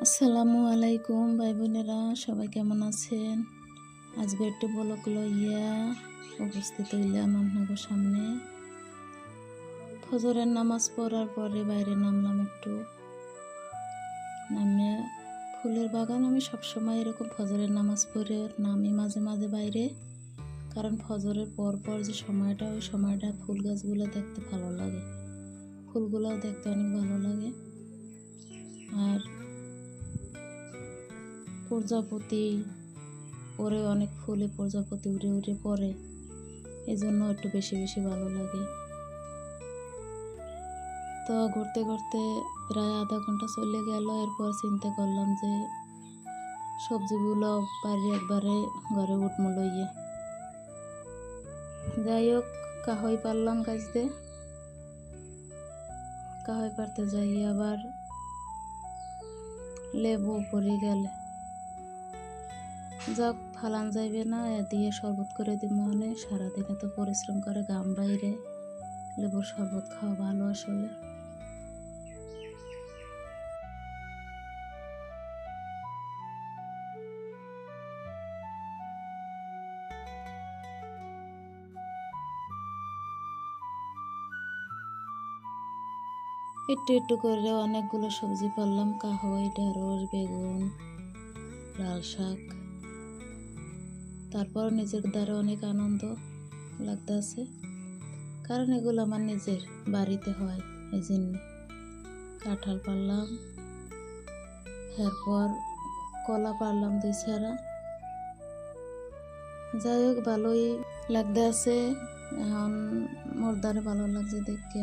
আসসালামু আলাইকুম ভাই বোনেরা, সবাই কেমন আছেন? আজকে একটু বলক লইয়া উপস্থিত হইলাম আপনাদের সামনে। ফজরের নামাজ পড়ার পরে বাইরে নামলাম একটু। নামে ফুলের বাগান, আমি সবসময় এরকম ফজরের নামাজ পড়ে নামি মাঝে মাঝে বাইরে, কারণ ফজরের পর পর যে সময়টা, ওই সময়টা ফুল গাছগুলো দেখতে ভালো লাগে, ফুলগুলোও দেখতে অনেক ভালো লাগে। আর প্রজাপতি পরে, অনেক ফুলে প্রজাপতি উড়ে উড়ে পড়ে, এই জন্য একটু বেশি বেশি ভালো লাগে। তো ঘুরতে ঘুরতে প্রায় আধা ঘন্টা চলে গেল। এরপর চিন্তা করলাম যে সবজিগুলো পারি একবারে ঘরে উঠমো লইয়ে। যাই হোক, কাহই পারলাম গাছতে, কাহই পারতে যাই আবার লেবু পরে গেলে, যাক ফালান যাইবে না, এ দিয়ে শরবত করে দিব। মানে সারাদিনে তো পরিশ্রম করে ঘাম বাইরে, লেবুর শরবত খাওয়া ভালো আসলে। একটু একটু করে অনেকগুলো সবজি পারলাম, কাহই, ঢেঁড়স, বেগুন, লাল শাক। তারপর নিজের দ্বারা অনেক আনন্দ লাগতেছে, কারণ এগুলো আমার নিজের বাড়িতে হয়। এই জন্য কাঁঠাল পারলাম, এরপর কলা পারলাম 2 ছাড়া। যাই হোক, ভালোই লাগতে আছে। এখন মোর দ্বারা ভালো লাগছে দেখে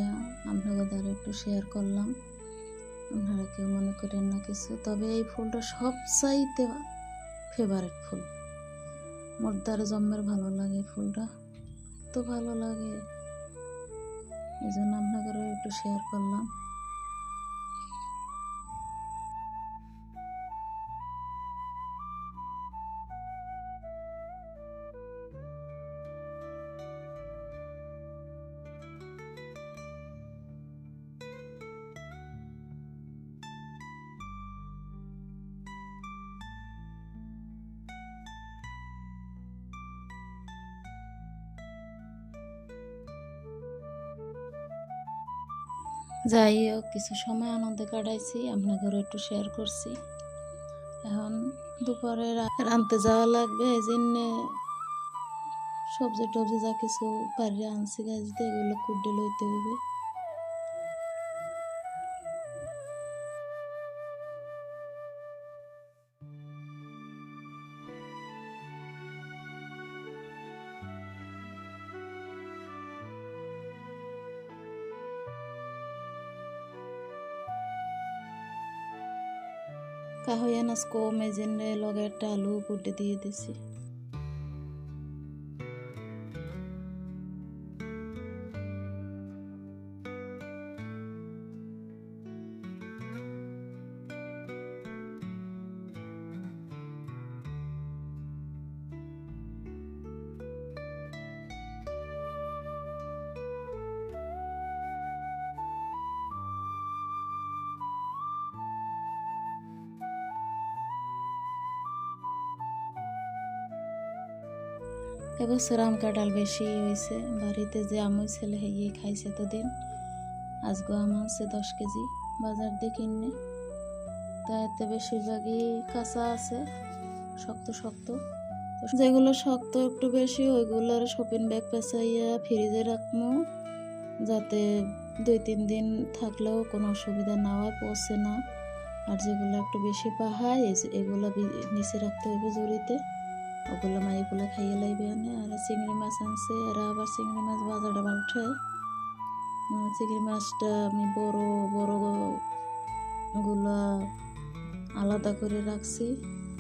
আপনাদের দ্বারা একটু শেয়ার করলাম। আপনারা কেউ মনে করেন না কিছু, তবে এই ফুলটা সবচাইতে ফেভারিট ফুল। মোর দ্বারা জন্মের ভালো লাগে ফুলটা, তো ভালো লাগে, এই জন্য আপনাদেরও একটু শেয়ার করলাম। যাই হোক, কিছু সময় আনন্দে কাটাইছি, আপনাদেরও একটু শেয়ার করছি। এখন দুপুরে রাঁধতে যাওয়া লাগবে, এই জন্যে সবজি টবজি যা কিছু পারি আনছি গাছ দিয়ে, এগুলো কুডে লইতে হইবে। কাহই আনাজ কম, এই জন্য লগে একটা আলু কুটে দিয়ে দিছি। এবছর আম কাঁঠাল বেশি হয়েছে, বাড়িতে যে আম হয়েছিল হেয়ে খাইছে এতদিন। আজকে আম আছে 10 কেজি বাজার দিয়ে কিনে, তা এতে বেশিরভাগই কাঁচা আছে, শক্ত শক্ত। তো যেগুলো শক্ত একটু বেশি, ওইগুলোর শপিং ব্যাগ পেঁচাইয়া ফ্রিজে রাখবো, যাতে 2-3 দিন থাকলেও কোনো অসুবিধা না হয়, পচে না। আর যেগুলো একটু বেশি পাহায়, এগুলো নিচে রাখতে হবে জড়িতে, ওগুলো মাইগুলো খাইয়ে লাইবে আনে। আর চিংড়ি মাছ আনছে, এরা আবার চিংড়ি মাছ বাজারে উঠে। চিংড়ি মাছটা আমি বড় বড় গুলা আলাদা করে রাখছি,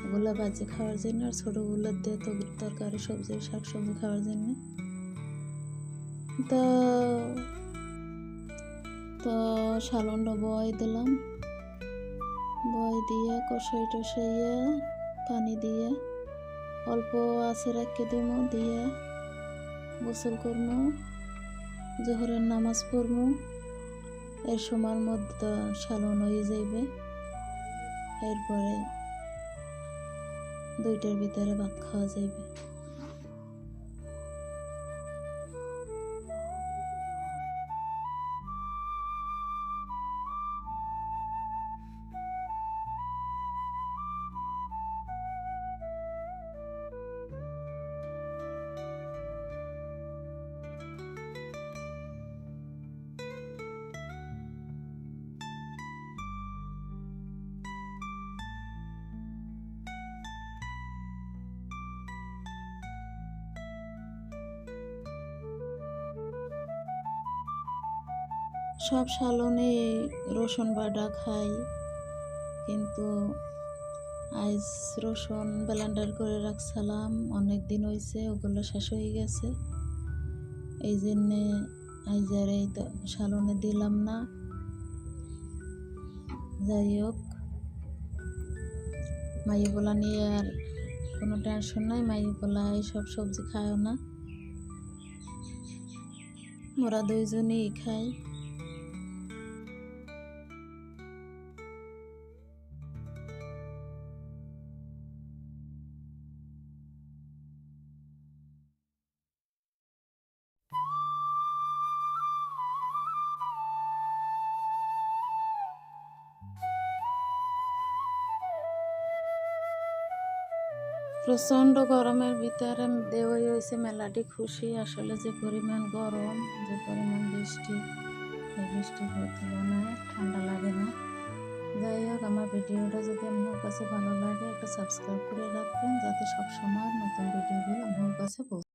ওগুলো বাজে খাওয়ার জন্য, আর ছোটগুলো দিয়ে তো তরকারি সবজি শাক সবজি খাওয়ার জন্য। তো তো সালনটা বয় দিলাম, বয় দিয়ে কষাই টসাইয়া পানি দিয়ে অল্প আছে রেখে দিব, দিয়ে গোসল করবো, জোহরের নামাজ পড়বো। এর সময়ের মধ্যে তো সালন হয়ে যাইবে। এরপরে 2টার ভিতরে ভাত খাওয়া যাইবে। সব সালনে রসুন বাটা খাই, কিন্তু আজ রসুন ব্লেন্ডার করে রাখছিলাম, অনেক দিন হয়েছে, ওগুলো শেষ হয়ে গেছে। এই জন্যে আজ আর এই সালনে দিলাম না। যাই হোক, মাইবোলা নিয়ে আর কোনো টেনশন নাই। মাইবোলা এইসব সবজি খায়ও না, ওরা 2জনই খায়। প্রচণ্ড গরমের ভিতরে দেওয়াই হয়েছে মেলাটি খুশি। আসলে যে পরিমাণ গরম, যে পরিমাণ বৃষ্টি, এই বৃষ্টির তুলনায় ঠান্ডা লাগে না। যাই হোক, আমার ভিডিওটা যদি আপনার কাছে ভালো লাগে, একটা সাবস্ক্রাইব করে রাখবেন, যাতে সবসময় নতুন ভিডিওগুলো আপনার কাছে পৌঁছে।